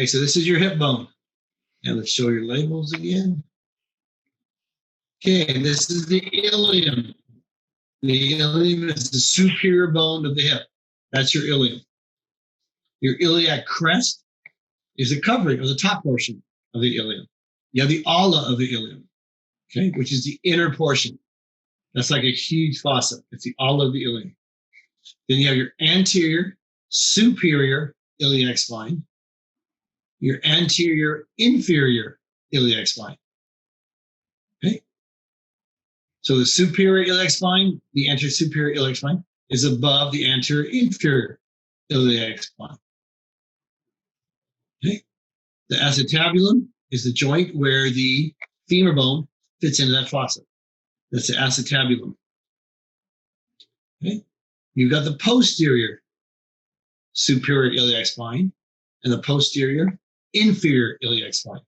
Okay, so this is your hip bone. And let's show your labels again. Okay, this is the ilium. The ilium is the superior bone of the hip. That's your ilium. Your iliac crest is the covering of the top portion of the ilium. You have the ala of the ilium, okay, which is the inner portion. That's like a huge fossa. It's the ala of the ilium. Then you have your anterior, superior iliac spine, your anterior, inferior iliac spine. Okay. So the superior iliac spine, the anterior superior iliac spine, is above the anterior inferior iliac spine. Okay. The acetabulum is the joint where the femur bone fits into that fossa. That's the acetabulum. Okay. You've got the posterior superior iliac spine and the posterior inferior iliac spine.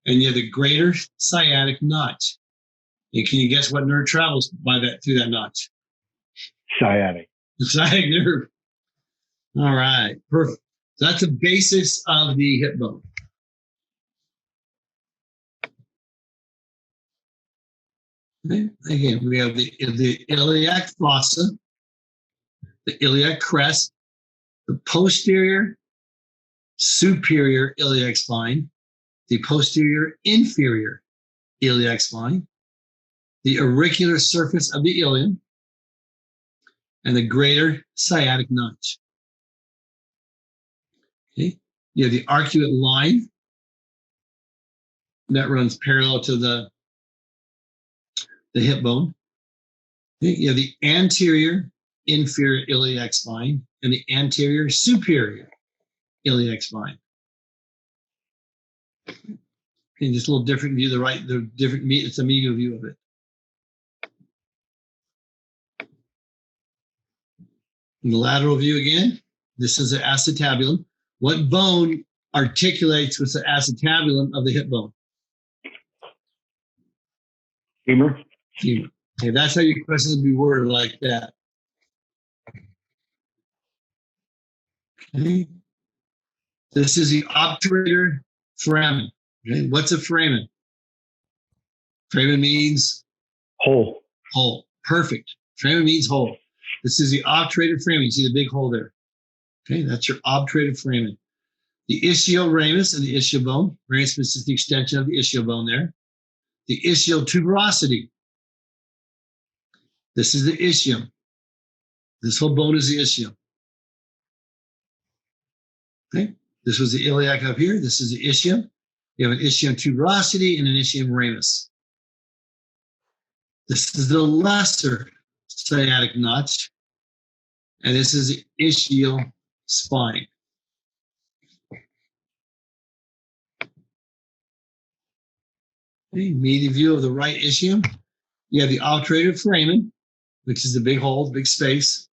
And you have the greater sciatic knot. And can you guess what nerve travels by that through that knot? Sciatic. The sciatic nerve. All right, perfect. So that's the basis of the hip bone. Okay. Again, we have the iliac fossa, the iliac crest, the posterior superior iliac spine, the posterior inferior iliac spine, the auricular surface of the ilium, and the greater sciatic knot. Okay. You have the arcuate line that runs parallel to the hip bone. Okay. You have the anterior inferior iliac spine and the anterior superior iliac spine. Okay, just a little different view. The different. It's a medial view of it. In the lateral view again, this is the acetabulum. What bone articulates with the acetabulum of the hip bone? Femur. Femur. Okay, that's how your questions will be worded like that. Okay. This is the obturator foramen. Okay. What's a foramen? Foramen means hole. Hole. Perfect. Foramen means hole. This is the obturator foramen. You see the big hole there. Okay, that's your obturator foramen. The ischial-ramus and the ischial bone. Ramus is the extension of the ischial bone there. The ischial tuberosity. This is the ischium. This whole bone is the ischium. Okay, this was the iliac up here. This is the ischium. You have an ischium tuberosity and an ischium ramus. This is the lesser sciatic knot, and this is the ischial spine. Okay, medial view of the right ischium. You have the obturator foramen, which is the big hole, big space.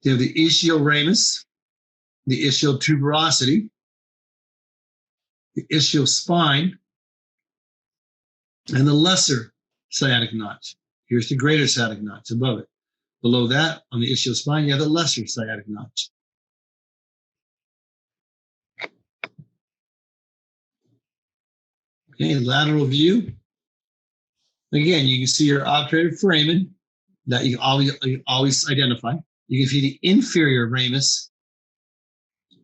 You have the ischial ramus, the ischial tuberosity, the ischial spine, and the lesser sciatic knot. Here's the greater sciatic knot. It's above it. Below that, on the ischial spine, you have the lesser sciatic knot. Okay, lateral view. Again, you can see your obturator foramen that you always identify. You can see the inferior ramus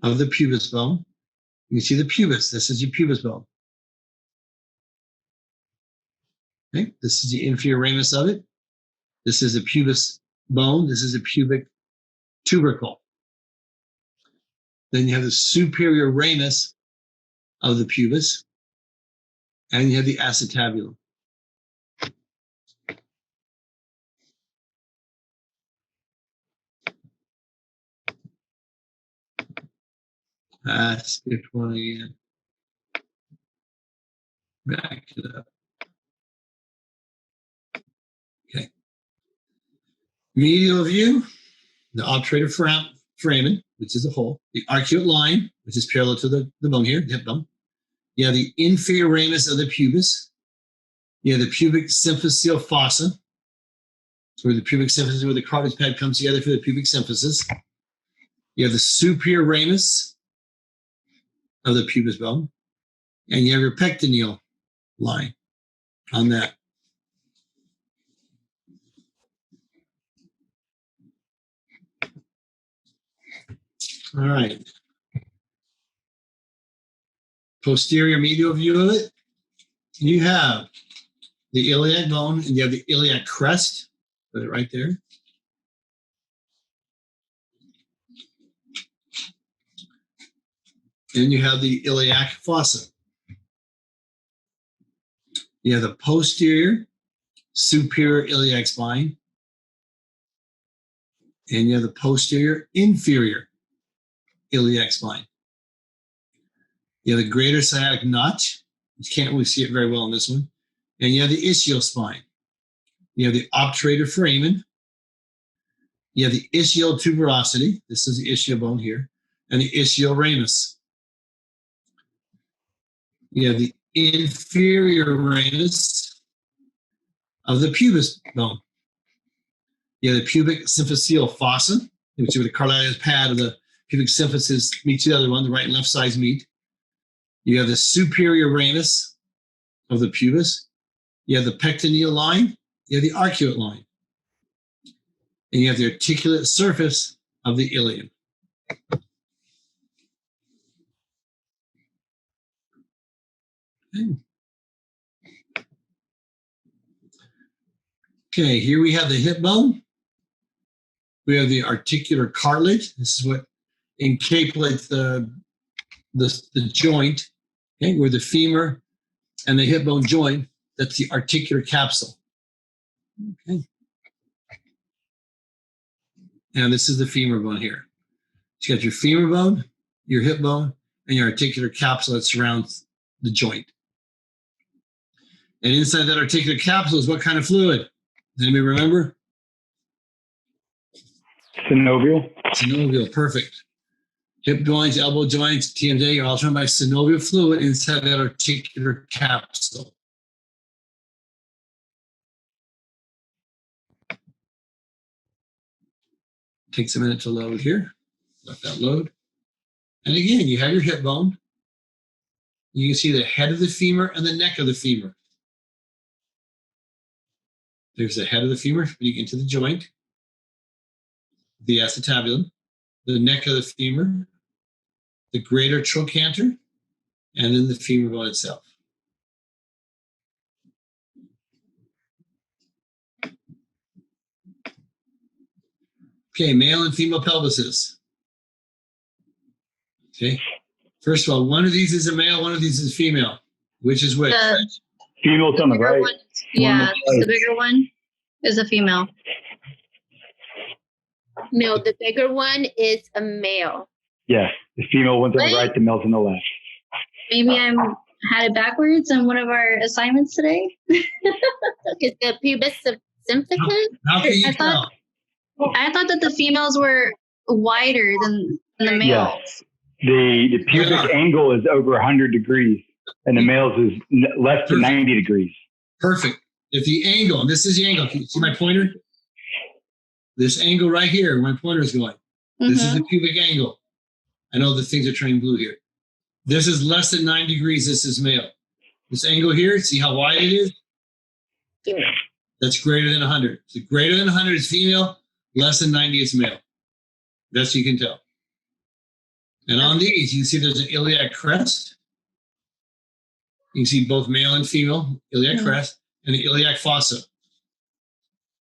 of the pubis bone. You can see the pubis. This is your pubis bone. Okay, this is the inferior ramus of it. This is the pubis bone. This is a pubic tubercle. Then you have the superior ramus of the pubis, and you have the acetabulum. Skipped one again. Back it up. Okay. Medial view, the obturator foramen, which is a hole, the arcuate line, which is parallel to the bone here, the hip bone. You have the inferior ramus of the pubis. You have the pubic symphyseal fossa, where the pubic symphysis, where the cartilage pad comes together for the pubic symphysis. You have the superior ramus of the pubis bone, and you have your pectineal line on that. All right. Posterior medial view of it, you have the iliac bone and you have the iliac crest. Put it right there. And you have the iliac fossa. You have the posterior superior iliac spine, and you have the posterior inferior iliac spine. You have the greater sciatic notch. You can't really see it very well in this one. And you have the ischial spine. You have the obturator foramen. You have the ischial tuberosity. This is the ischial bone here. And the ischial ramus. You have the inferior ramus of the pubis bone. You have the pubic symphyseal fossa, which is where the cartilaginous pad of the pubic symphysis meets the other one, the right and left sides meet. You have the superior ramus of the pubis. You have the pectineal line. You have the arcuate line. And you have the articulate surface of the ilium. Okay, here we have the hip bone. We have the articular cartilage. This is what encapsulates the joint, okay, where the femur and the hip bone join. That's the articular capsule. Okay. And this is the femur bone here. You got your femur bone, your hip bone, and your articular capsule that surrounds the joint. And inside that articular capsule is what kind of fluid? Does anybody remember? Synovial. Synovial, perfect. Hip joints, elbow joints, TMJ are all surrounded by synovial fluid inside that articular capsule. Takes a minute to load here. Let that load. And again, you have your hip bone. You can see the head of the femur and the neck of the femur. There's the head of the femur leading into the joint, the acetabulum, the neck of the femur, the greater trochanter, and then the femur bone itself. Okay, male and female pelvises. Okay, first of all, one of these is a male, one of these is a female. Which is which? Female's on the right. One, yeah, the bigger one is a female. No, the bigger one is a male. Yes, the female one's on the right, the male's on the left. Maybe I had it backwards on one of our assignments today. Is the pubis symphysis? How can you tell? I thought that the females were wider than the males. Yes. The pubic angle is over 100 degrees, and the males is less than 90 degrees. Perfect. If the angle, and this is the angle, can you see my pointer? This angle right here, where my pointer is going. This is the pubic angle. I know the things are turning blue here. This is less than 9 degrees. This is male. This angle here, see how wide it is? Female. That's greater than 100. So greater than 100 is female, less than 90 is male. That's you can tell. And on these, you can see there's an iliac crest. You can see both male and female iliac crest and the iliac fossa.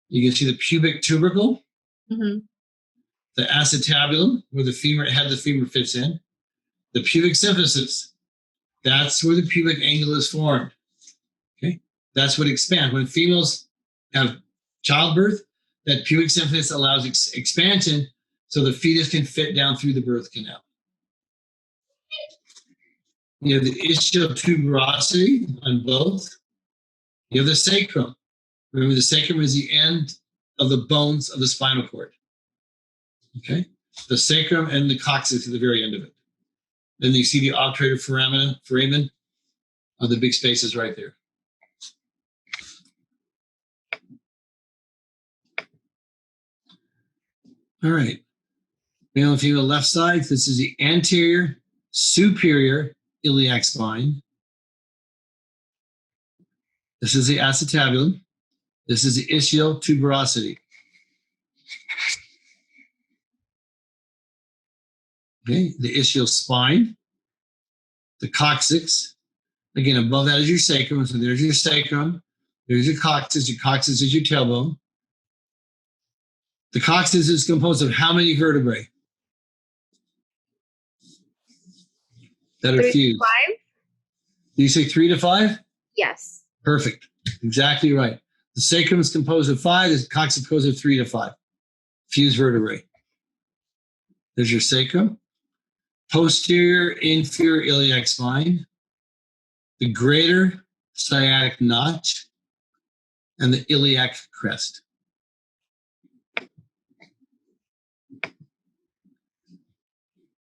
You can see the pubic tubercle, the acetabulum, where the head of the femur fits in, the pubic symphysis. That's where the pubic angle is formed. Okay, that's what expands. When females have childbirth, that pubic symphysis allows expansion, so the fetus can fit down through the birth canal. You have the ischial tuberosity on both. You have the sacrum. Remember, the sacrum is the end of the bones of the spinal cord. Okay? The sacrum and the coccyx at the very end of it. Then you see the obturator foramen of the big spaces right there. All right. Male and female left side. This is the anterior superior iliac spine. This is the acetabulum. This is the ischial tuberosity. Okay, the ischial spine, the coccyx. Again, above that is your sacrum. So there's your sacrum. There's your coccyx. Your coccyx is your tailbone. The coccyx is composed of how many vertebrae that are 3 to fused? 5? Do you say 3 to 5? Yes. Perfect. Exactly right. The sacrum is composed of 5. The coccyx is composed of 3 to 5 fused vertebrae. There's your sacrum. Posterior inferior iliac spine, the greater sciatic notch, and the iliac crest.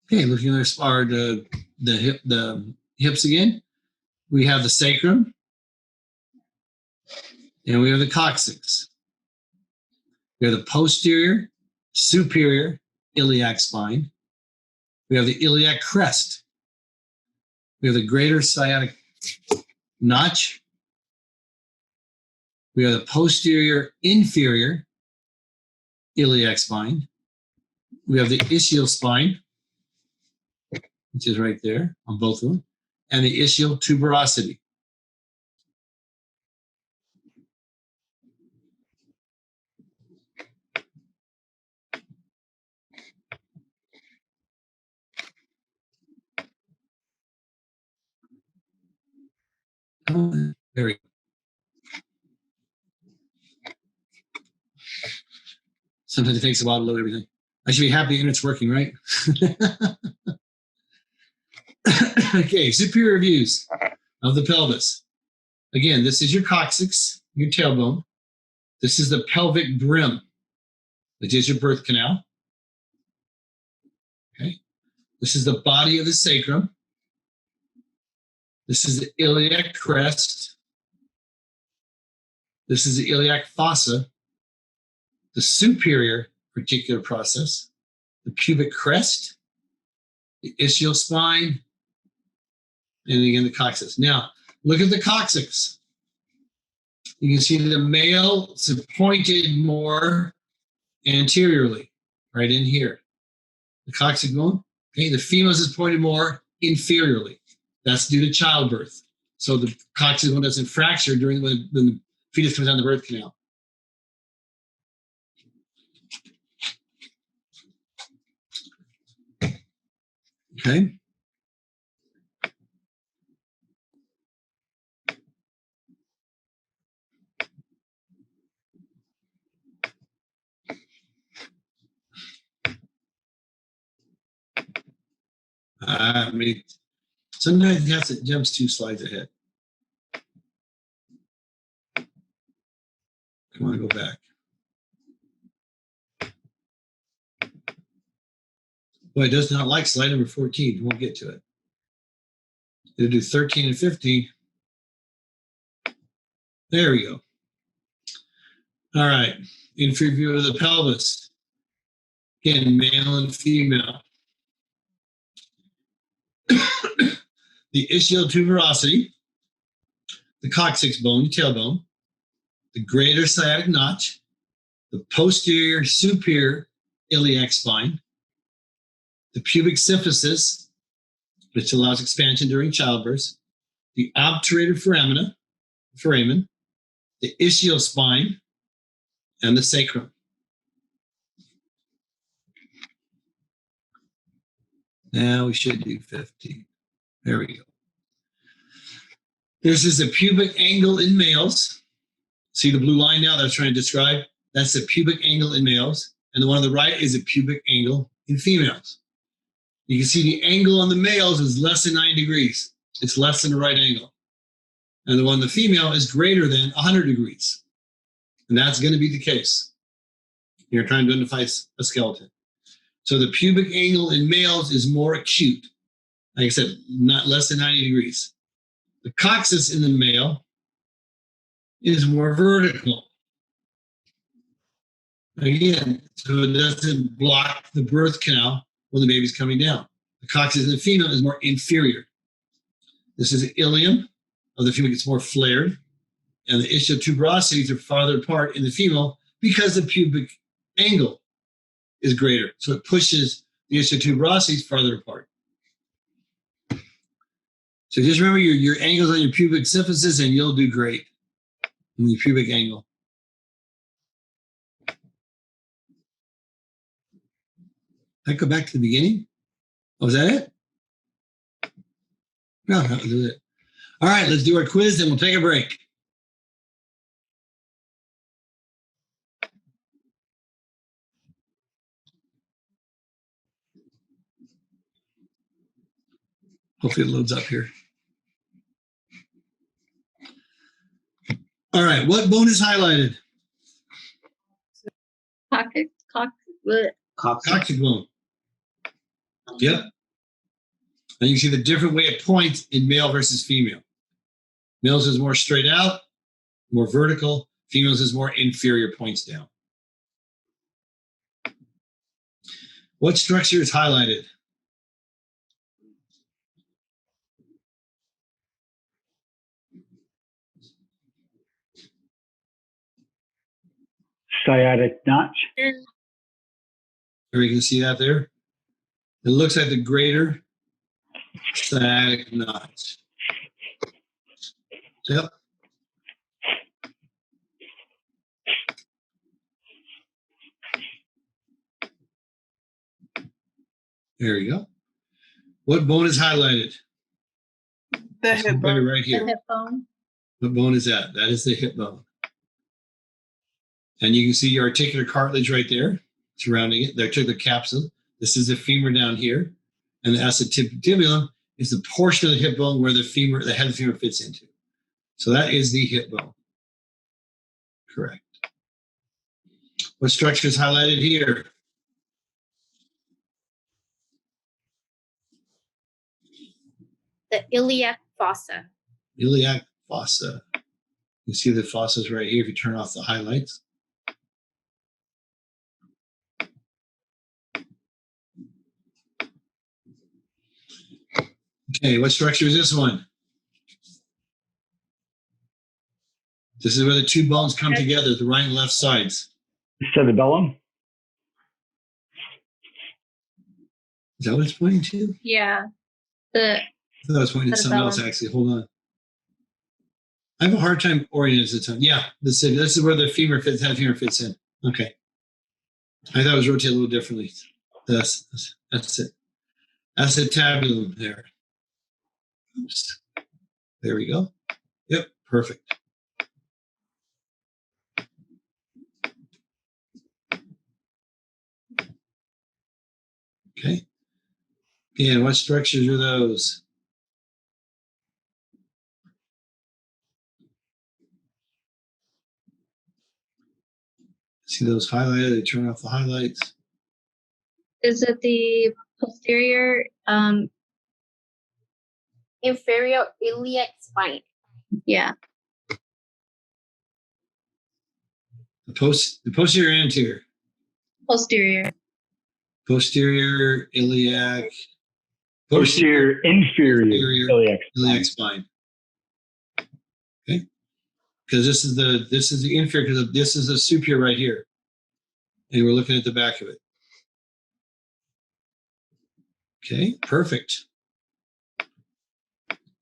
Okay, looking at the hips again. We have the sacrum, and we have the coccyx. We have the posterior superior iliac spine. We have the iliac crest. We have the greater sciatic notch. We have the posterior inferior iliac spine. We have the ischial spine, which is right there on both of them, and the ischial tuberosity. Oh, there we go. Sometimes it takes a while to load everything. I should be happy the internet's working, right? Okay, superior views of the pelvis. Again, this is your coccyx, your tailbone. This is the pelvic brim, which is your birth canal. Okay, this is the body of the sacrum. This is the iliac crest. This is the iliac fossa, the superior reticular process, the pubic crest, the ischial spine, and again the coccyx. Now, look at the coccyx. You can see the male is pointed more anteriorly, right in here. The coccyx bone. Okay, the female is pointed more inferiorly. That's due to childbirth. So the coccyx bone doesn't fracture during when the fetus comes down the birth canal. Okay. I mean, sometimes it jumps 2 slides ahead. I want to go back. Boy, it does not like slide number 14. We won't get to it. It'll do 13 and 15. There we go. All right. Inferior view of the pelvis. Again, male and female. The ischial tuberosity, the coccyx bone, tailbone, the greater sciatic notch, the posterior superior iliac spine, the pubic symphysis, which allows expansion during childbirth, the obturator foramen, the ischial spine, and the sacrum. Now we should do 15. There we go. This is the pubic angle in males. See the blue line now that I was trying to describe? That's the pubic angle in males. And the one on the right is the pubic angle in females. You can see the angle on the males is less than 90 degrees. It's less than the right angle. And the one on the female is greater than 100 degrees. And that's going to be the case. You're trying to identify a skeleton. So the pubic angle in males is more acute. Like I said, not less than 90 degrees. The coccyx in the male is more vertical. Again, so it doesn't block the birth canal when the baby's coming down. The coccyx in the female is more inferior. This is the ilium of the female gets more flared, and the ischial-tuberosities are farther apart in the female because the pubic angle is greater. So it pushes the ischial-tuberosities farther apart. So just remember your angles on your pubic symphysis and you'll do great in the pubic angle. I go back to the beginning? Oh, was that it? No, that was it. All right, let's do our quiz and we'll take a break. Hopefully it loads up here. All right, what bone is highlighted? Coccyx bone. Yep. And you can see the different way it points in male versus female. Males is more straight out, more vertical. Females is more inferior, points down. What structure is highlighted? Sciatic notch. Everybody can see that there? It looks like the greater sciatic notch. Yep. There you go. What bone is highlighted? The hip bone. Right here. The hip bone. What bone is that? That is the hip bone. And you can see your articular cartilage right there surrounding it, the articular capsule. This is the femur down here. And the acetibulum is the portion of the hip bone where the head of the femur fits into. So that is the hip bone. Correct. What structure is highlighted here? The iliac fossa. Iliac fossa. You see the fossas right here if you turn off the highlights. Okay, what structure is this one? This is where the two bones come together, the right and left sides. Cerebellum. Is that what it's pointing to? Yeah. I thought it was pointing to something else, actually. Hold on. I have a hard time orienting this time. Yeah, this is where the femur fits, head femur fits in. Okay. I thought it was rotated a little differently. That's it. Acetabulum there. Oops. There we go. Yep, perfect. Okay. And what structures are those? See those highlighted? They turn off the highlights. Is it the posterior? Inferior iliac spine. Yeah. The posterior and anterior. Posterior. Posterior iliac. Posterior inferior iliac spine. Okay. Because this is the inferior, because this is the superior right here. And we're looking at the back of it. Okay, perfect.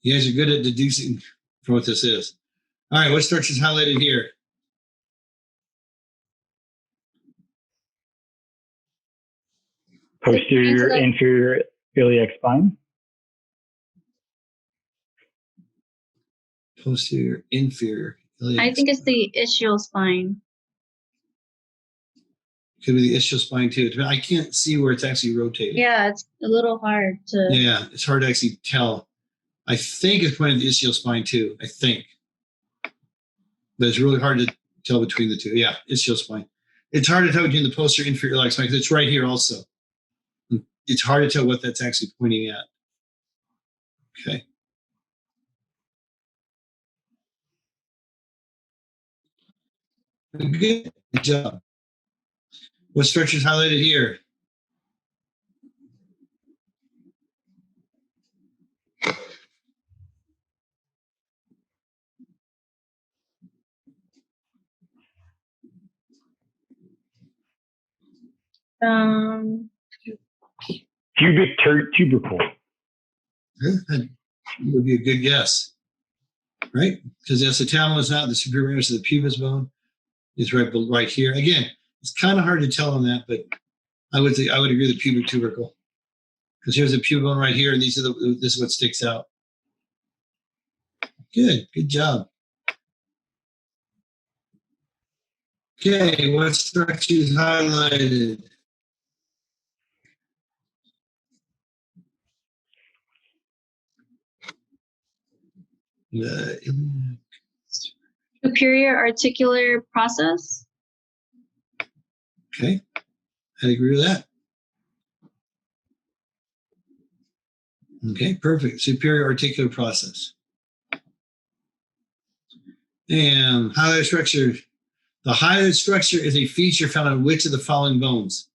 You guys are good at deducing from what this is. All right, what structure is highlighted here? Posterior inferior iliac spine. Posterior inferior iliac I think it's spine. the ischial spine. Could be the ischial spine too. I can't see where it's actually rotating. Yeah, it's a little hard to. Yeah, it's hard to actually tell. I think it's pointing to the ischial spine too. I think. But it's really hard to tell between the two. Yeah, ischial spine. It's hard to tell between the posterior inferior iliac spine because it's right here also. It's hard to tell what that's actually pointing at. Okay. Good job. What structure is highlighted here? Pubic tubercle. That would be a good guess, right? Because the acetabulum is not the superior ramus of the pubis bone. It's right here. Again, it's kind of hard to tell on that, but I would agree with the pubic tubercle, because here's the pubic bone right here, and this is what sticks out. Good job. Okay, what structure is highlighted? Superior articular process. Okay, I'd agree with that. Okay, perfect. Superior articular process. And highlighted structure. The highlighted structure is a feature found on which of the following bones?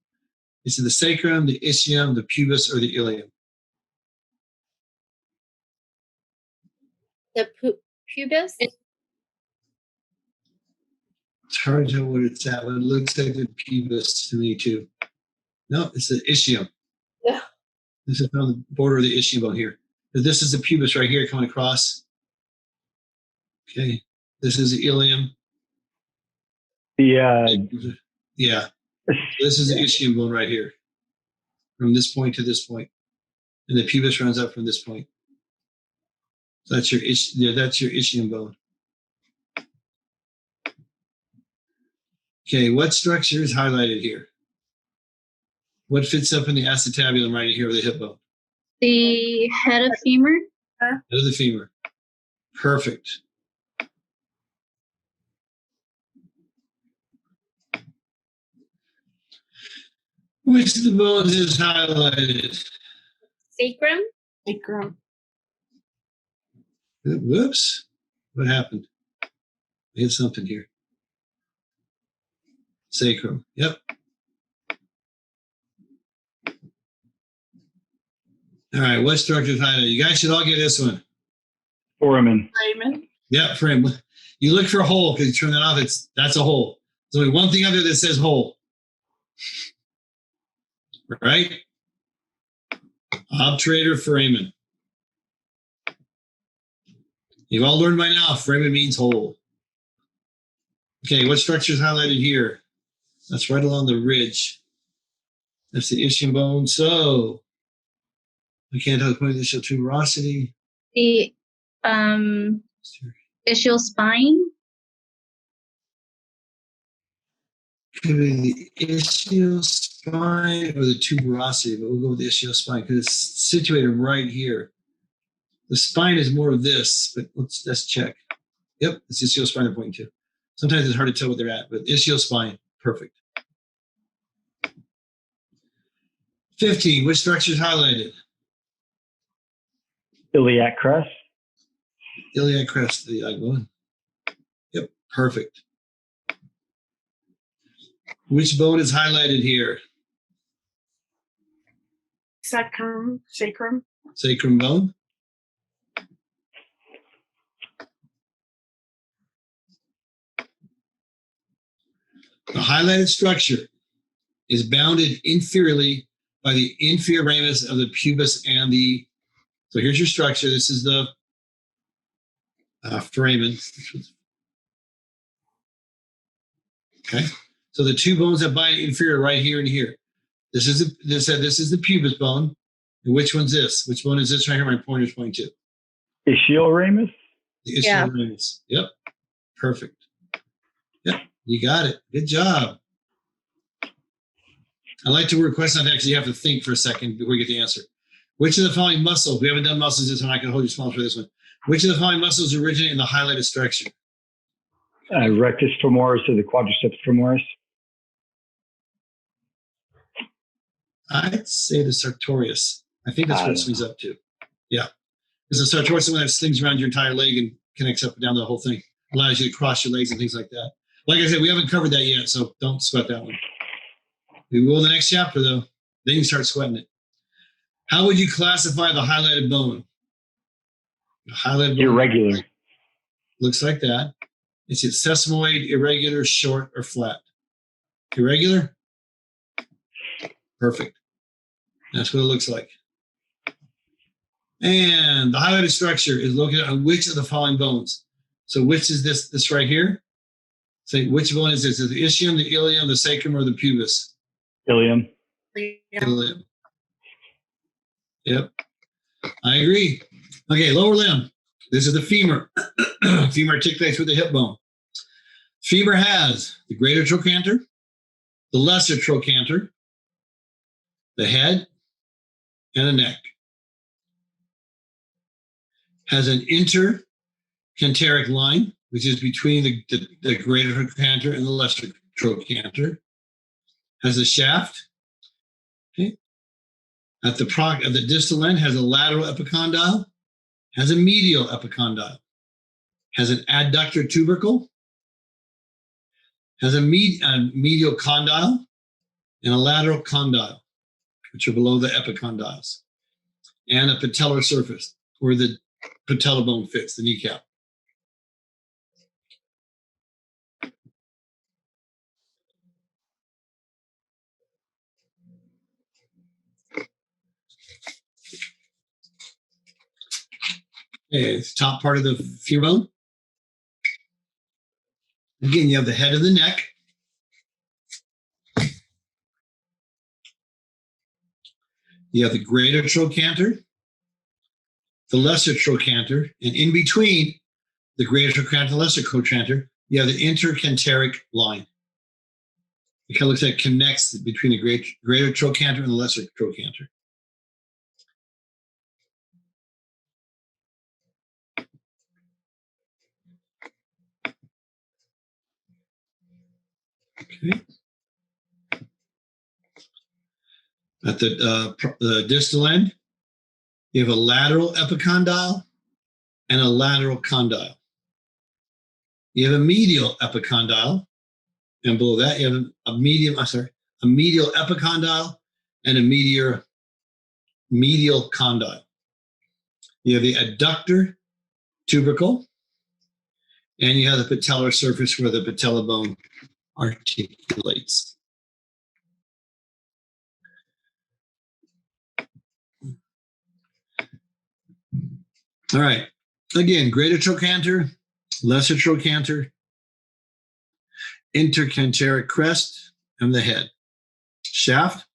Is it the sacrum, the ischium, the pubis, or the ilium? The pubis. It's hard to know what it's at, but it looks like the pubis to me too. No, it's the ischium. Yeah. This is on the border of the ischium bone here. This is the pubis right here coming across. Okay, this is the ilium. Yeah. This is the ischium bone right here, from this point to this point, and the pubis runs up from this point. So that's your ischium bone. Okay, what structure is highlighted here? What fits up in the acetabulum right here with the hip bone? The head of femur. Head of the femur. Perfect. Which of the bones is highlighted? Sacrum. Sacrum. Whoops. What happened? I hit something here. Sacrum. Yep. All right. What structure is highlighted? You guys should all get this one. Foramen. Raymond. Yep, frame. You look for a hole because you turn that off. That's a hole. There's only one thing out there that says hole. Right? Obturator foramen. You've all learned by now, foramen means hole. Okay, what structure is highlighted here? That's right along the ridge. That's the ischium bone. So, I can't tell the point of the ischial tuberosity. The ischial spine. Could be the ischial spine or the tuberosity, but we'll go with the ischial spine because it's situated right here. The spine is more of this, but let's check. Yep, it's the ischial spine I'm pointing to. Sometimes it's hard to tell what they're at, but ischial spine, perfect. 15, which structure is highlighted? Iliac crest. Iliac crest, the iliac bone. Yep, perfect. Which bone is highlighted here? Sacrum. Sacrum. Sacrum bone. The highlighted structure is bounded inferiorly by the inferior ramus of the pubis and the. So here's your structure. This is the foramen. Okay. So the two bones that bind inferior right here and here. This is the pubis bone. And which one's this? Which bone is this right here? My pointer's pointing to. Ischial ramus. The ischial ramus. Yep. Perfect. Yep. You got it. Good job. I like to work questions on actually you have to think for a second before you get the answer. Which of the following muscles, we haven't done muscles this one, I can hold you small for this one. Which of the following muscles originate in the highlighted structure? Rectus femoris or the quadriceps femoris. I'd say the sartorius. I think that's what it swings up to. Yeah. Because the sartorius is the one that slings around your entire leg and connects up and down the whole thing. Allows you to cross your legs and things like that. Like I said, we haven't covered that yet, so don't sweat that one. We will in the next chapter, though. Then you start sweating it. How would you classify the highlighted bone? The highlighted bone Irregular. looks like that. It's sesamoid, irregular, short, or flat. Irregular? Perfect. That's what it looks like. And the highlighted structure is located on which of the following bones? So which is this right here? Say, which bone is this? Is it the ischium, the ilium, the sacrum, or the pubis? Ilium. Ilium. Yep. I agree. Okay, lower limb. This is the femur. Femur articulates with the hip bone. Femur has the greater trochanter, the lesser trochanter, the head, and a neck. Has an intercanteric line, which is between the greater trochanter and the lesser trochanter. Has a shaft. Okay. At the distal end, has a lateral epicondyle, has a medial epicondyle, has an adductor tubercle, has a medial condyle, and a lateral condyle, which are below the epicondyles, and a patellar surface, where the patella bone fits, the kneecap. Okay, it's top part of the femur bone. Again, you have the head of the neck. You have the greater trochanter, the lesser trochanter, and in between the greater trochanter and lesser trochanter, you have the intercanteric line. It kind of looks like it connects between the greater trochanter and the lesser trochanter. Okay. At the distal end, you have a lateral epicondyle and a lateral condyle. You have a medial epicondyle, and below that you have a medial epicondyle and a medial condyle. You have the adductor tubercle, and you have the patellar surface where the patella bone articulates. All right. Again, greater trochanter, lesser trochanter, intercanteric crest, and the head. Shaft,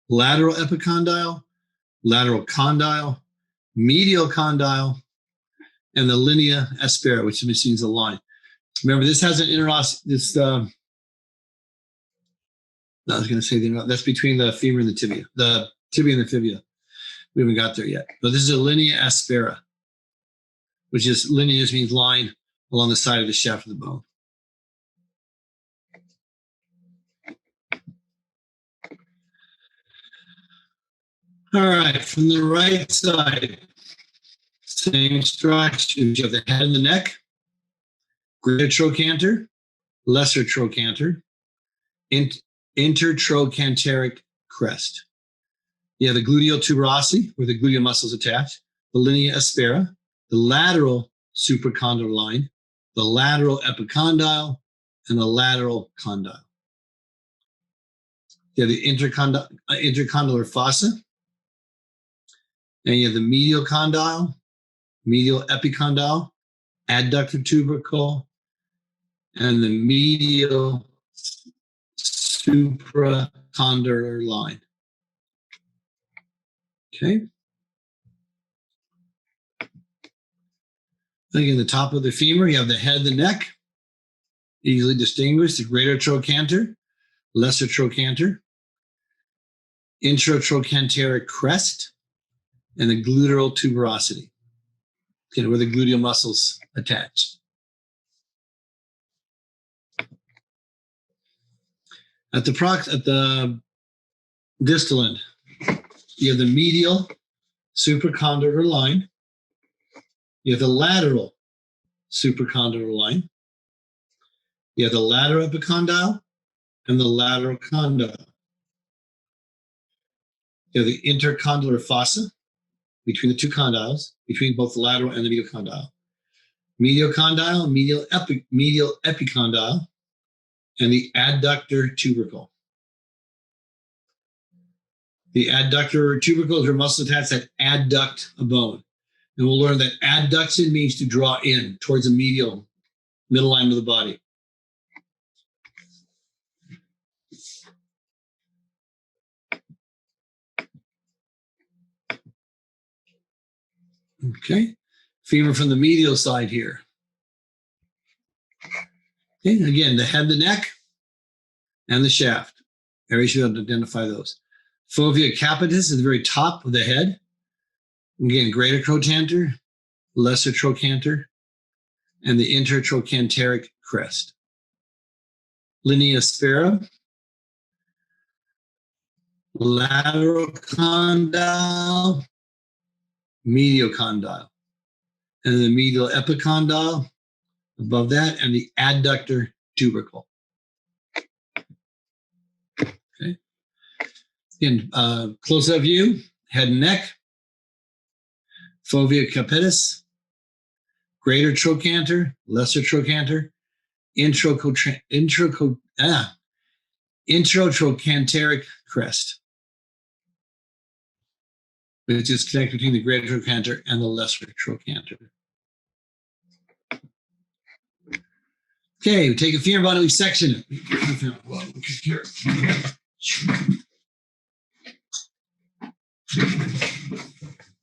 lateral epicondyle, lateral condyle, medial condyle, and the linea aspera, which means the line. Remember, this has an I was going to say that's between the femur and the tibia and the fibula. We haven't got there yet. But this is a linea aspera, which is linea just means line along the side of the shaft of the bone. All right, from the right side, same structure. You have the head and the neck, greater trochanter, lesser trochanter, intertrochanteric crest. You have the gluteal tuberosity, where the gluteal muscle is attached, the linea aspera, the lateral supracondylar line, the lateral epicondyle, and the lateral condyle. You have the intercondylar fossa, and you have the medial condyle, medial epicondyle, adductor tubercle, and the medial supracondylar line. Okay. Again, the top of the femur, you have the head, the neck, easily distinguished, the greater trochanter, lesser trochanter, intratrochanteric crest, and the gluteal tuberosity, where the gluteal muscles attach. At the distal end, you have the medial supracondylar line. You have the lateral supracondylar line. You have the lateral epicondyle and the lateral condyle. You have the intercondylar fossa between the two condyles, between both the lateral and the medial condyle. Medial condyle, medial epicondyle, and the adductor tubercle. The adductor tubercle is where muscle attach that adduct a bone. And we'll learn that adduction means to draw in towards the middle line of the body. Okay, femur from the medial side here. Okay, again, the head, the neck, and the shaft. Areas you have to identify those. Fovea capitis is the very top of the head. Again, greater trochanter, lesser trochanter, and the intertrochanteric crest. Linea aspera, lateral condyle, medial condyle, and the medial epicondyle above that, and the adductor tubercle. Okay. In close-up view, head and neck, fovea capitis, greater trochanter, lesser trochanter, intertrochanteric crest, which is connected between the greater trochanter and the lesser trochanter. Okay, we take a femur bone and we section it.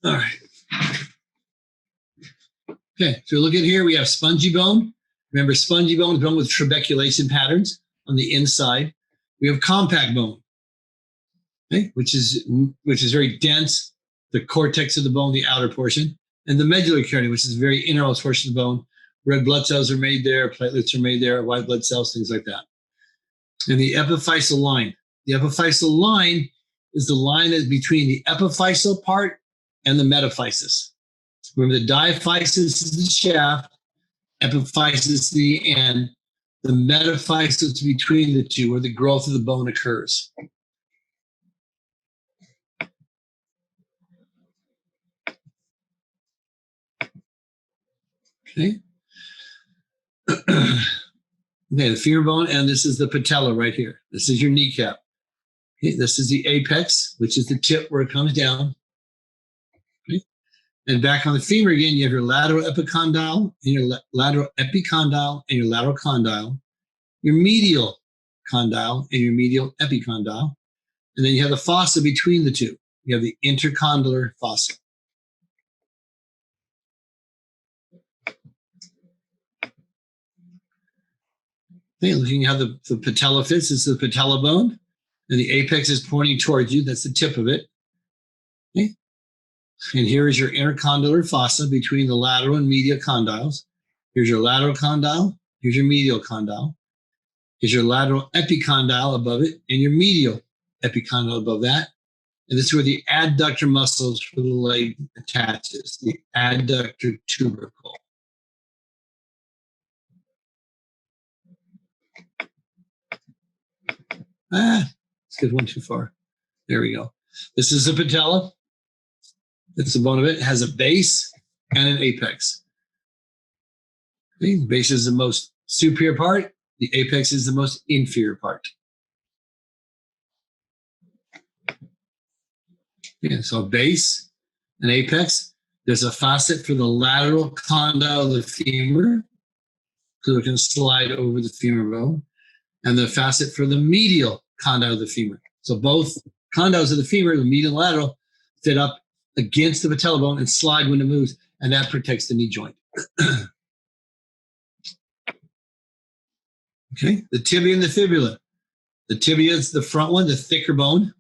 All right. Okay, so look at here, we have spongy bone. Remember, spongy bone is bone with trabeculation patterns on the inside. We have compact bone, okay, which is very dense, the cortex of the bone, the outer portion, and the medullary cavity, which is very innermost portion of the bone. Red blood cells are made there, platelets are made there, white blood cells, things like that. And the epiphyseal line. The epiphyseal line is the line that's between the epiphyseal part and the metaphysis. Remember, the diaphysis is the shaft, epiphysis is the end, the metaphysis is between the two, where the growth of the bone occurs. Okay. Okay, the femur bone, and this is the patella right here. This is your kneecap. Okay, this is the apex, which is the tip where it comes down. Okay. And back on the femur again, you have your lateral epicondyle, and your lateral epicondyle, and your lateral condyle, your medial condyle, and your medial epicondyle. And then you have the fossa between the two. You have the intercondylar fossa. Okay, looking at how the patella fits, this is the patella bone, and the apex is pointing towards you. That's the tip of it. Okay. And here is your intercondylar fossa between the lateral and medial condyles. Here's your lateral condyle. Here's your medial condyle. Here's your lateral epicondyle above it, and your medial epicondyle above that. And this is where the adductor muscles for the leg attaches, the adductor tubercle. Let's get one too far. There we go. This is the patella. It's the bone of it. It has a base and an apex. Okay, the base is the most superior part. The apex is the most inferior part. Yeah, so base and apex. There's a facet for the lateral condyle of the femur, so it can slide over the femur bone, and the facet for the medial condyle of the femur. So both condyles of the femur, the medial and lateral, fit up against the patella bone and slide when it moves, and that protects the knee joint. Okay, the tibia and the fibula. The tibia is the front one, the thicker bone.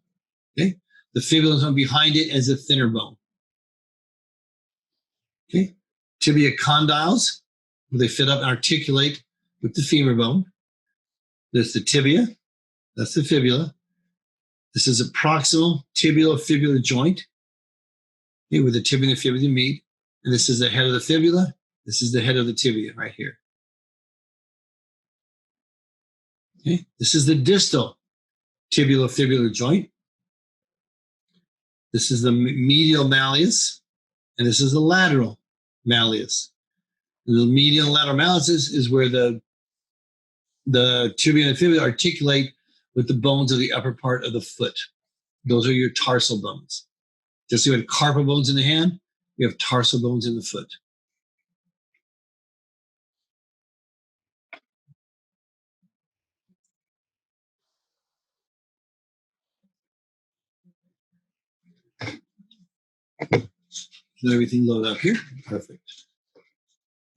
Okay, the fibula is one behind it as a thinner bone. Okay, tibia condyles, where they fit up and articulate with the femur bone. There's the tibia, that's the fibula. This is a proximal tibial-fibular joint, okay, where the tibia and the fibula meet. And this is the head of the fibula. This is the head of the tibia right here. Okay, this is the distal tibulofibular joint. This is the medial malleus, and this is the lateral malleus. And the medial and lateral malleus is where the tibia and fibula articulate with the bones of the upper part of the foot. Those are your tarsal bones. Just like you have carpal bones in the hand, you have tarsal bones in the foot. So everything loaded up here. Perfect.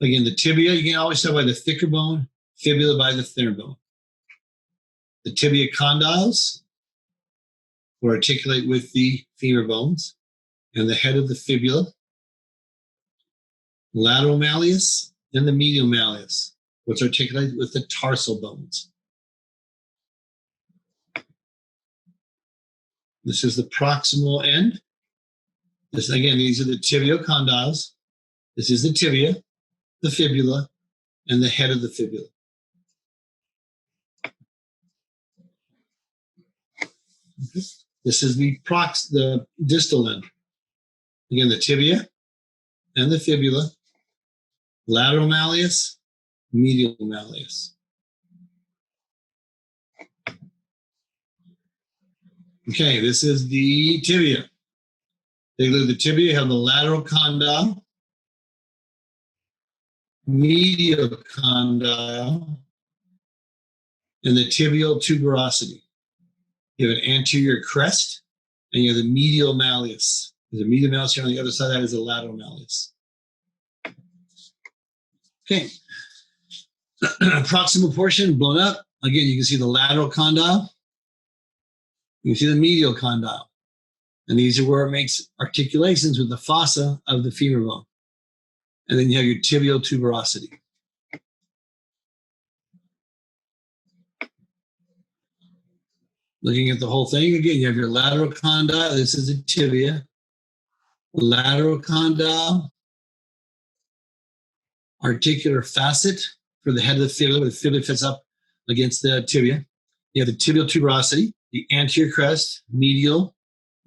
Again, the tibia, you can always tell by the thicker bone, fibula by the thinner bone. The tibia condyles will articulate with the femur bones and the head of the fibula, lateral malleus, and the medial malleus, which articulate with the tarsal bones. This is the proximal end. This, again, these are the tibiocondyles. This is the tibia, the fibula, and the head of the fibula. This is the distal end. Again, the tibia and the fibula, lateral malleus, medial malleus. Okay, this is the tibia. Take a look at the tibia, you have the lateral condyle, medial condyle, and the tibial tuberosity. You have an anterior crest, and you have the medial malleus. There's a medial malleus here on the other side, that is the lateral malleus. Okay. Proximal portion blown up. Again, you can see the lateral condyle. You can see the medial condyle. And these are where it makes articulations with the fossa of the femur bone. And then you have your tibial tuberosity. Looking at the whole thing, again, you have your lateral condyle. This is a tibia. Lateral condyle. Articular facet for the head of the fibula, where the fibula fits up against the tibia. You have the tibial tuberosity, the anterior crest, medial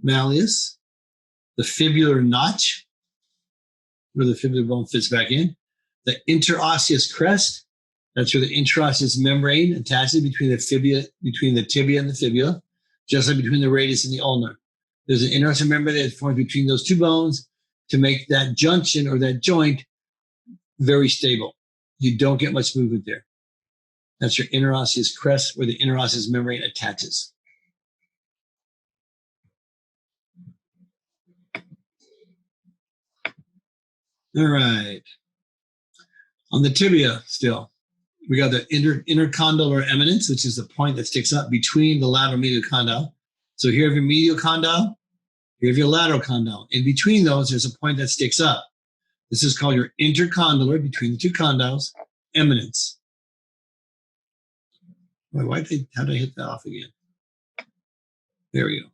malleus, the fibular notch, where the fibular bone fits back in, the interosseous crest, that's where the interosseous membrane attaches between the tibia and the fibula, just like between the radius and the ulnar. There's an interosseous membrane that forms between those two bones to make that junction or that joint very stable. You don't get much movement there. That's your interosseous crest where the interosseous membrane attaches. All right. On the tibia still, we got the intercondylar eminence, which is the point that sticks up between the lateral medial condyle. So here you have your medial condyle, here you have your lateral condyle. In between those, there's a point that sticks up. This is called your intercondylar, between the two condyles, eminence. Wait, how did I hit that off again? There we go.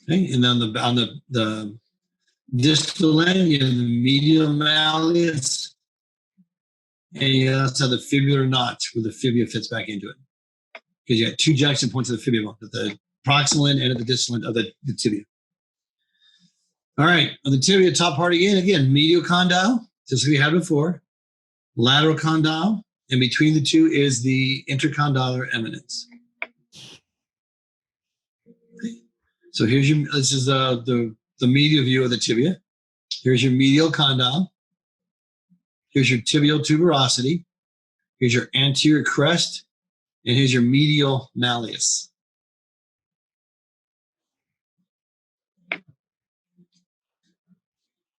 Okay, and on the distal end, you have the medial malleus, and you also have the fibular notch where the fibula fits back into it. Because you got two junction points of the fibula, at the proximal end and at the distal end of the tibia. All right, on the tibia top part again, medial condyle, just like we had before, lateral condyle, and between the two is the intercondylar eminence. Okay. So this is the medial view of the tibia. Here's your medial condyle. Here's your tibial tuberosity. Here's your anterior crest, and here's your medial malleus.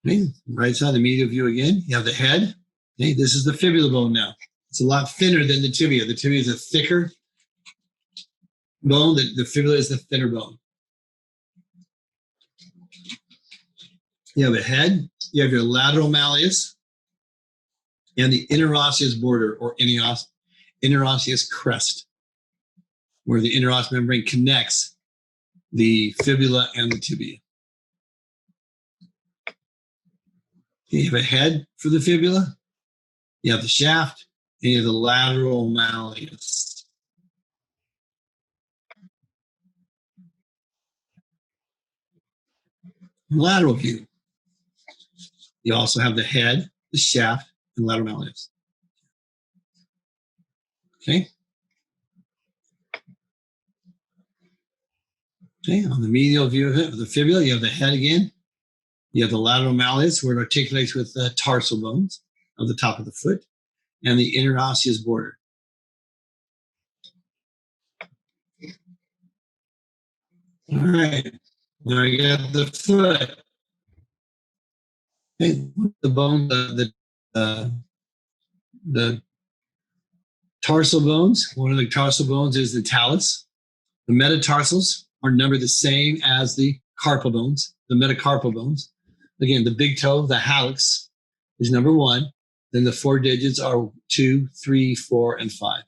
Okay, right side, the medial view again. You have the head. Okay, this is the fibula bone now. It's a lot thinner than the tibia. The tibia is a thicker bone. The fibula is the thinner bone. You have a head. You have your lateral malleus and the interosseous border or interosseous crest, where the interosseous membrane connects the fibula and the tibia. You have a head for the fibula. You have the shaft, and you have the lateral malleus. Lateral view. You also have the head, the shaft, and lateral malleus. Okay. Okay, on the medial view of it, of the fibula, you have the head again. You have the lateral malleus where it articulates with the tarsal bones of the top of the foot and the interosseous border. All right. Now I got the foot. Okay, the bone, the tarsal bones. One of the tarsal bones is the talus. The metatarsals are numbered the same as the carpal bones, the metacarpal bones. Again, the big toe, the hallux, is number 1. Then the 4 digits are 2, 3, 4, and 5.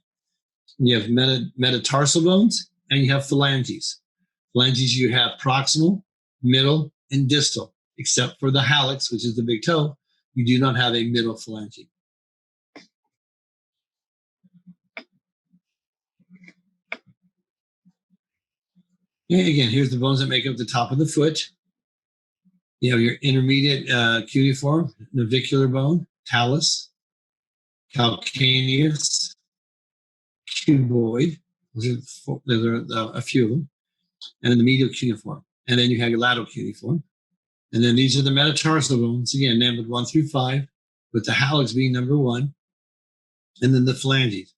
And you have metatarsal bones and you have phalanges. Phalanges, you have proximal, middle, and distal. Except for the hallux, which is the big toe, you do not have a middle phalange. Okay, again, here's the bones that make up the top of the foot. You have your intermediate cuneiform, navicular bone, talus, calcaneus, cuboid. Those are a few of them. And then the medial cuneiform. And then you have your lateral cuneiform. And then these are the metatarsal bones, again, numbered 1 through 5, with the hallux being number 1. And then the phalanges,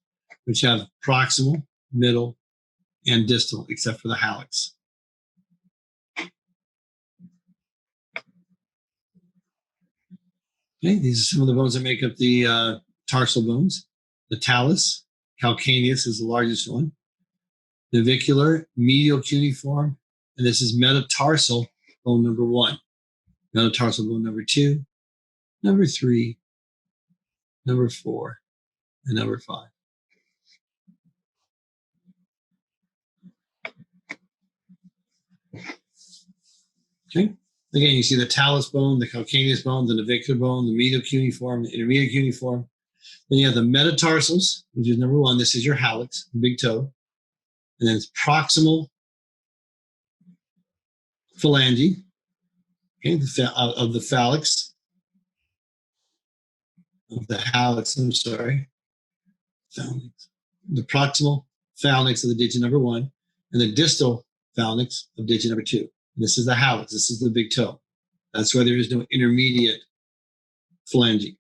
which have proximal, middle, and distal, except for the hallux. Okay, these are some of the bones that make up the tarsal bones. The talus, calcaneus is the largest one. Navicular, medial cuneiform, and this is metatarsal bone number 1. Metatarsal bone number 2, number 3, number 4, and number 5. Okay. Again, you see the talus bone, the calcaneus bone, the navicular bone, the medial cuneiform, the intermediate cuneiform. Then you have the metatarsals, which is number 1. This is your hallux, the big toe. And then it's proximal phalange, okay, of the phalanx, of the hallux, I'm sorry, phalanx. The proximal phalanx of the digit number 1, and the distal phalanx of digit number 2. And this is the hallux, this is the big toe. That's why there is no intermediate phalange.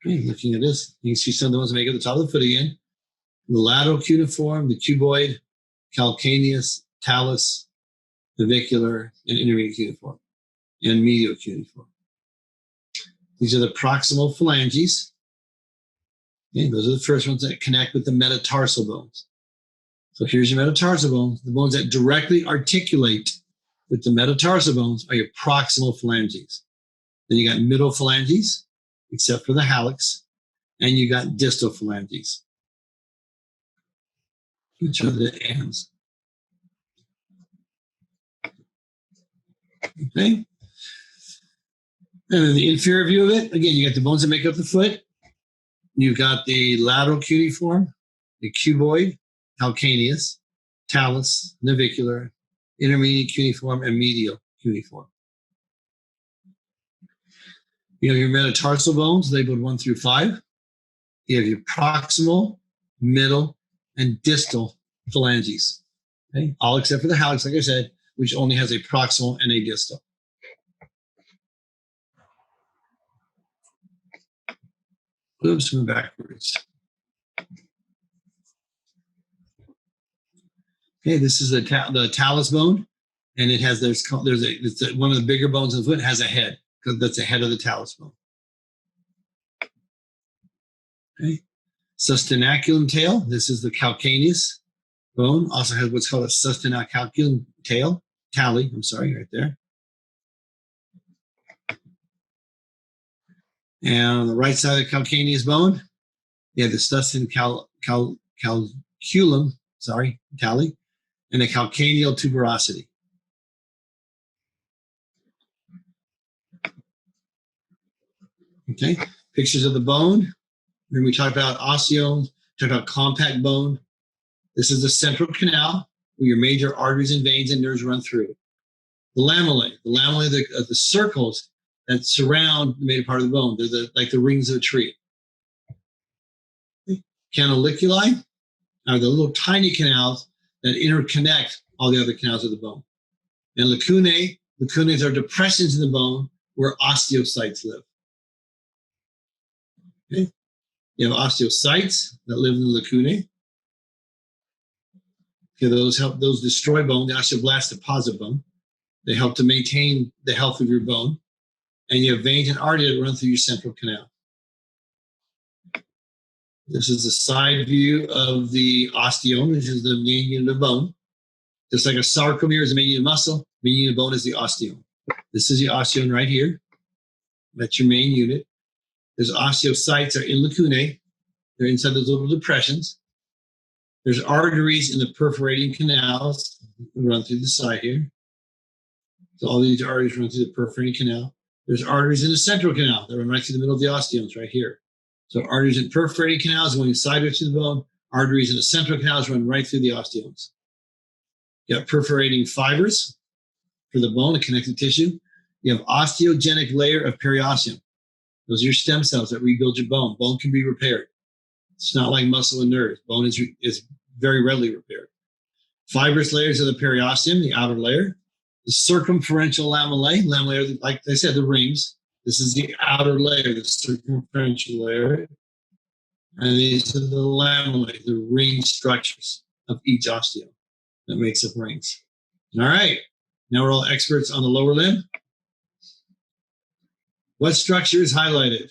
Okay, looking at this, you can see some of the ones that make up the top of the foot again. The lateral cuneiform, the cuboid, calcaneus, talus, navicular, and intermediate cuneiform, and medial cuneiform. These are the proximal phalanges. Okay, those are the first ones that connect with the metatarsal bones. So here's your metatarsal bones. The bones that directly articulate with the metatarsal bones are your proximal phalanges. Then you got middle phalanges, except for the hallux, and you got distal phalanges, which are the ends. Okay. And then the inferior view of it, again, you got the bones that make up the foot. You've got the lateral cuneiform, the cuboid, calcaneus, talus, navicular, intermediate cuneiform, and medial cuneiform. You have your metatarsal bones labeled 1 through 5. You have your proximal, middle, and distal phalanges. Okay? All except for the hallux, like I said, which only has a proximal and a distal. Oops, move backwards. Okay, this is the talus bone, and it has one of the bigger bones in the foot has a head, because that's the head of the talus bone. Okay, sustentaculum tail. This is the calcaneus bone. Also has what's called a sustentaculum tail. Tally, I'm sorry, right there. And on the right side of the calcaneus bone, you have the sustentaculum, tally, and the calcaneal tuberosity. Okay, pictures of the bone. When we talk about osteomes, talk about compact bone. This is the central canal where your major arteries and veins and nerves run through. The lamellae of the circles that surround the major part of the bone. They're like the rings of a tree. Canaliculi are the little tiny canals that interconnect all the other canals of the bone. And lacunae are depressions in the bone where osteocytes live. Okay? You have osteocytes that live in the lacunae. Okay, those destroy bone. The osteoblasts deposit bone. They help to maintain the health of your bone. And you have veins and arteries that run through your central canal. This is the side view of the osteome, which is the main unit of bone. Just like a sarcomere is the main unit of muscle, the main unit of bone is the osteome. This is the osteome right here. That's your main unit. There's osteocytes are in lacunae. They're inside those little depressions. There's arteries in the perforating canals that run through the side here. So all these arteries run through the perforating canal. There's arteries in the central canal that run right through the middle of the osteomes right here. So arteries in perforating canals going sideways to the bone. Arteries in the central canals run right through the osteomes. You have perforating fibers for the bone and connective tissue. You have osteogenic layer of periosteum. Those are your stem cells that rebuild your bone. Bone can be repaired. It's not like muscle and nerves. Bone is very readily repaired. Fibrous layers of the periosteum, the outer layer. The circumferential lamellae, like I said, the rings. This is the outer layer, the circumferential layer. And these are the lamellae, the ring structures of each osteome that makes up rings. All right, now we're all experts on the lower limb. What structure is highlighted?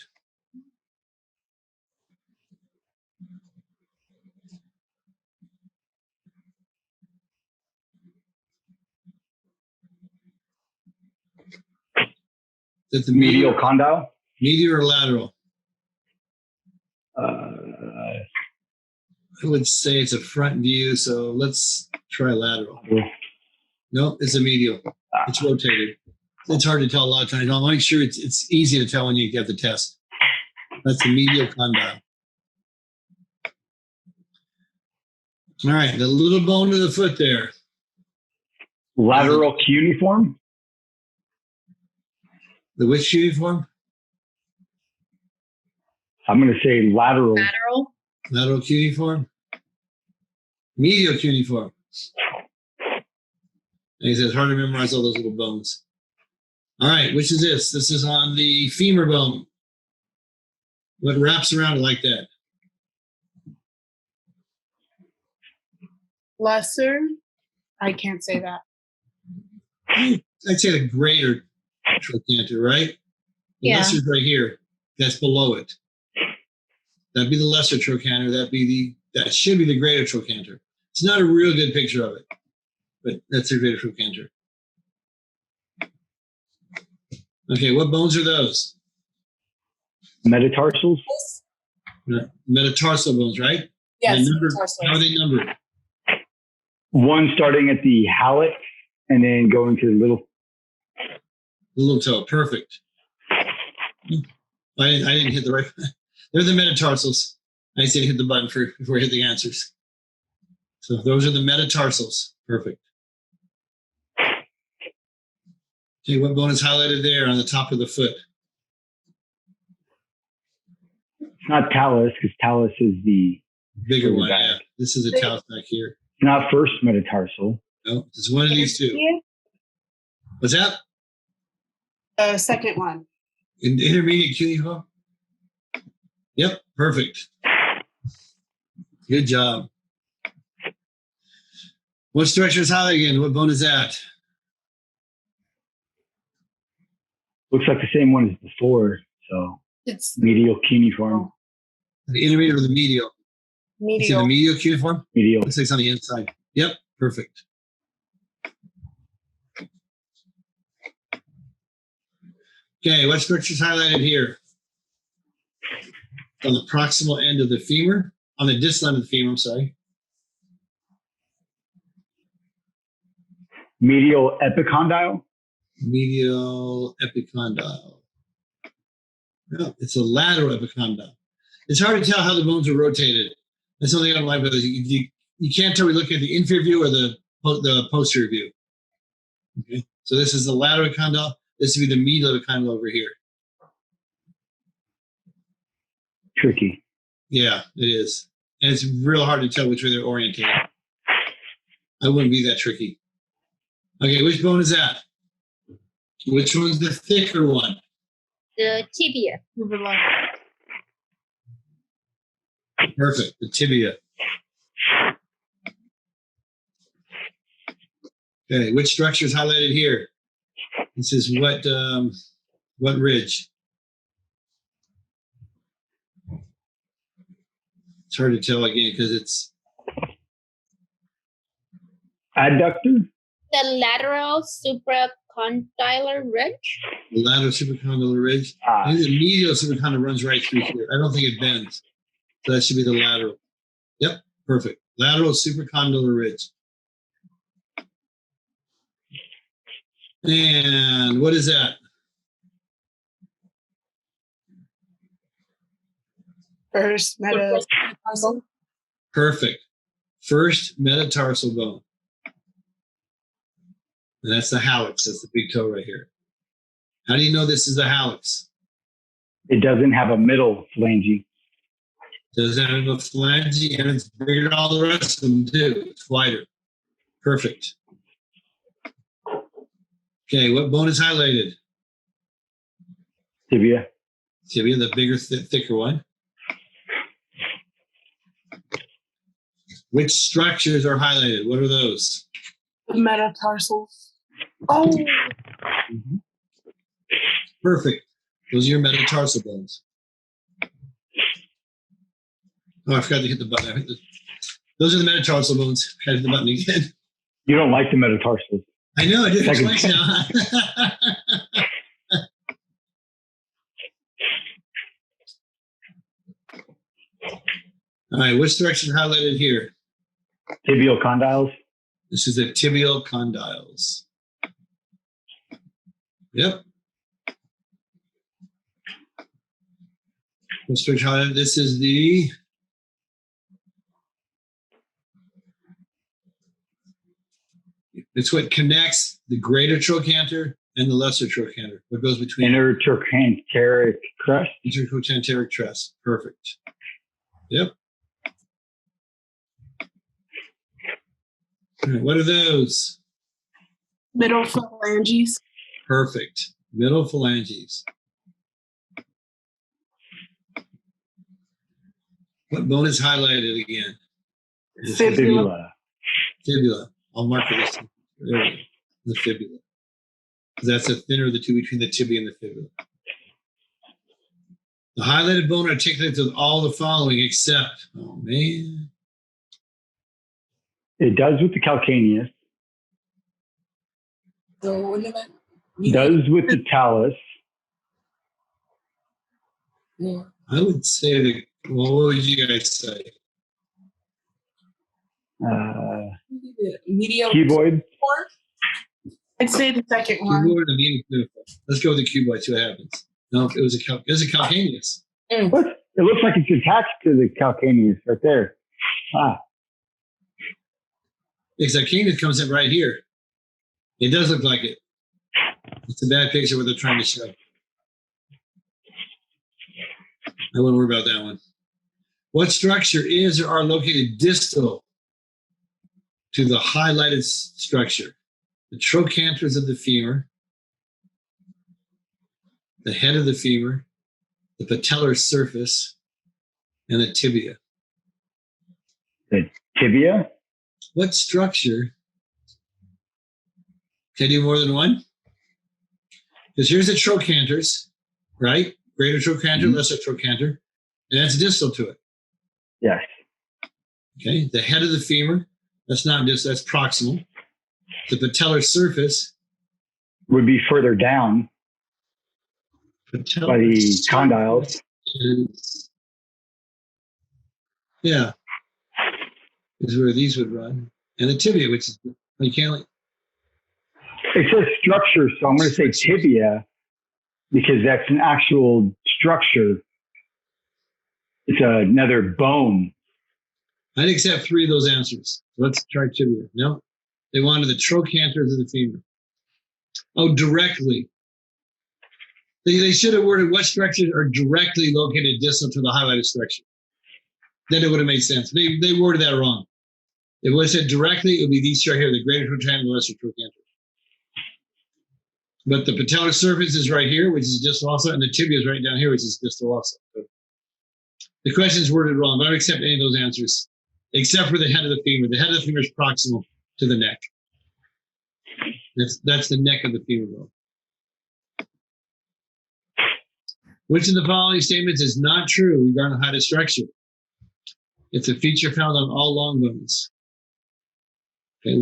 Is it the Medial condyle. medial or lateral? Uh, I would say it's a front view, so let's try lateral. No, it's a medial. It's rotated. It's hard to tell a lot of times. I'll make sure it's easy to tell when you get the test. That's the medial condyle. All right, the little bone of the foot there. Lateral cuneiform. The which cuneiform? I'm going to say lateral. Lateral. Lateral cuneiform. Medial cuneiform. And he says, hard to memorize all those little bones. All right, which is this? This is on the femur bone. What wraps around it like that? Lesser. I can't say that. I'd say the greater trochanter, right? The Yeah. lesser's right here. That's below it. That'd be the lesser trochanter. That should be the greater trochanter. It's not a real good picture of it, but that's the greater trochanter. Okay, what bones are those? Metatarsals. Metatarsal bones, right? Yes. How are they numbered? One starting at the hallux and then going to the little. The little toe, perfect. I didn't hit the right. They're the metatarsals. I just didn't hit the button before I hit the answers. So those are the metatarsals. Perfect. Okay, what bone is highlighted there on the top of the foot? It's not talus because talus is the Bigger one, back. yeah. This is a talus back here. It's not first metatarsal. No, it's one of these two. What's that? The second one. Intermediate cuneiform? Yep, perfect. Good job. What structure is highlighted again? What bone is that? Looks like the same one as before. So It's medial cuneiform. The intermediate or the medial? It's in the medial. medial cuneiform? Medial. Looks like it's on the inside. Yep, perfect. Okay, what structure is highlighted here? On the proximal end of the femur, on the distal end of the femur, I'm sorry. Medial epicondyle. Medial epicondyle. No, it's a lateral epicondyle. It's hard to tell how the bones are rotated. That's something I don't like about it. You can't tell we look at the inferior view or the posterior view. Okay, so this is the lateral epicondyle. This would be the medial epicondyle over here. Tricky. Yeah, it is. And it's real hard to tell which way they're oriented. I wouldn't be that tricky. Okay, which bone is that? Which one's the thicker one? The tibia. Perfect, the tibia. Okay, which structure is highlighted here? This is what ridge? It's hard to tell again because it's Adductor? The lateral supracondylar ridge. the lateral supracondylar ridge. I think the medial supracondylar runs right through here. I don't think it bends. So that should be the lateral. Yep, perfect. Lateral supracondylar ridge. And what is that? First metatarsal. Perfect. First metatarsal bone. And that's the hallux. That's the big toe right here. How do you know this is the hallux? It doesn't have a middle phalange. Doesn't have a phalange, and it's bigger than all the rest of them too. It's wider. Perfect. Okay, what bone is highlighted? Tibia. Tibia, the bigger, thicker one. Which structures are highlighted? What are those? The metatarsals. Oh, Mhm. Perfect. Those are your metatarsal bones. Oh, I forgot to hit the button. Those are the metatarsal bones. I hit the button again. You don't like the metatarsals. I know, I did it Second. twice now. All right, which direction is highlighted here? Tibial condyles. This is the tibial condyles. Yep. Which direction highlighted? This is the it's what connects the greater trochanter and the lesser trochanter. What goes between Inner trochanteric crest. intertrochanteric trust. Perfect. Yep. All right, what are those? middle phalanges. Perfect. Middle phalanges. What bone is highlighted again? Fibula. Fibula. Fibula. I'll mark this. There we go. The fibula. That's the thinner of the two between the tibia and the fibula. The highlighted bone articulates with all the following except, oh man. It does with the calcaneus. Does with the talus. I would say that, well, what would you guys say? Cuboid. I'd say the second one. Cuboid and medial pinnacle. Let's go with the cuboid, see what happens. No, it was a calcaneus. What? It looks like it's attached to the calcaneus right there. Because calcaneus comes in right here. It does look like it. It's a bad picture what they're trying to show. I wouldn't worry about that one. What structure is or are located distal to the highlighted structure? The trochanters of the femur, the head of the femur, the patellar surface, and the tibia. The tibia? What structure? Can I do more than one? Because here's the trochanters, right? Greater trochanter, lesser trochanter, and that's distal to it. Yes. Okay, the head of the femur, that's not distal, that's proximal. The patellar surface Would be further down by the condyles. Yeah, is where these would run. And the tibia, which is, you can't like, It says structure, so I'm going to say tibia because that's an actual structure. It's another bone. I'd accept 3 of those answers. Let's try tibia. No, they wanted the trochanters of the femur. Oh, directly. They should have worded what structures are directly located distal to the highlighted structure. Then it would have made sense. They worded that wrong. If it was said directly, it would be these right here, the greater trochanter and the lesser trochanter. But the patellar surface is right here, which is distal also, and the tibia is right down here, which is distal also. So the question is worded wrong, but I don't accept any of those answers, except for the head of the femur. The head of the femur is proximal to the neck. That's the neck of the femur bone. Which of the following statements is not true regarding height of structure? It's a feature found on all long bones. Okay,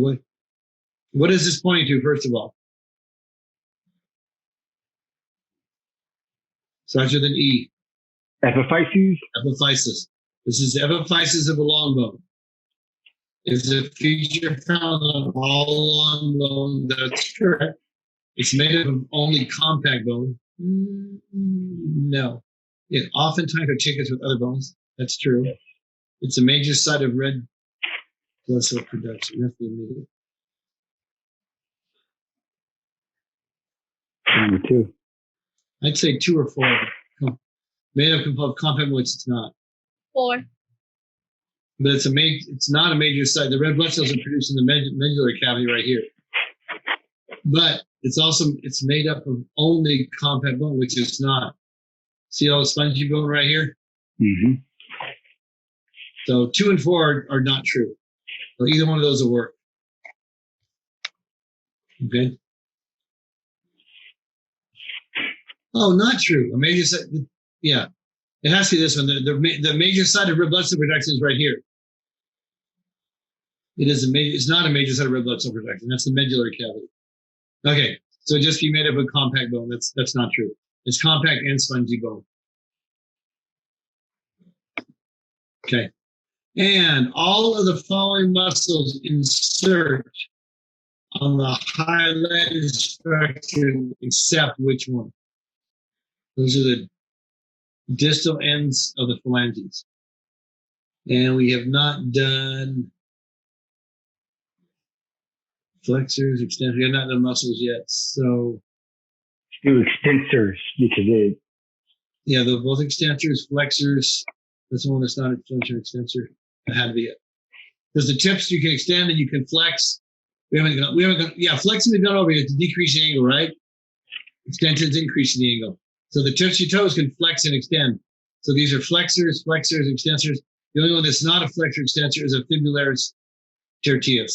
what is this pointing to, first of all? Starts with an E. Epiphyses? Epiphysis. This is the epiphysis of a long bone. It's a feature found on all long bone. That's correct. It's made up of only compact bone. No. It oftentimes articulates with other bones. That's true. Yes. It's a major site of red blood cell production. That's the immediate. Number 2. I'd say 2 or 4. Made up of compact bone, which it's not. 4. But it's not a major site. The red blood cells are produced in the medullary cavity right here. But it's made up of only compact bone, which is not. See all the spongy bone right here? Mm-hmm. So 2 and 4 are not true. So either one of those will work. Okay. Oh, not true. A major site. Yeah, it has to be this one. The major site of red blood cell production is right here. It's not a major site of red blood cell production. That's the medullary cavity. Okay, so just be made up of compact bone. That's not true. It's compact and spongy bone. Okay. And all of the following muscles insert on the highlighted structure except which one? Those are the distal ends of the phalanges. And we have not done flexors, extensors. We have not done muscles yet. So Do extensors because both extensors, flexors. That's the one that's not a flexor extensor. That had to be it. Because the tips you can extend and you can flex. Flexing we've gone over here to decrease the angle, right? Extensions increasing the angle. So the tips of your toes can flex and extend. So these are flexors, extensors. The only one that's not a flexor extensor is a fibularis tertius.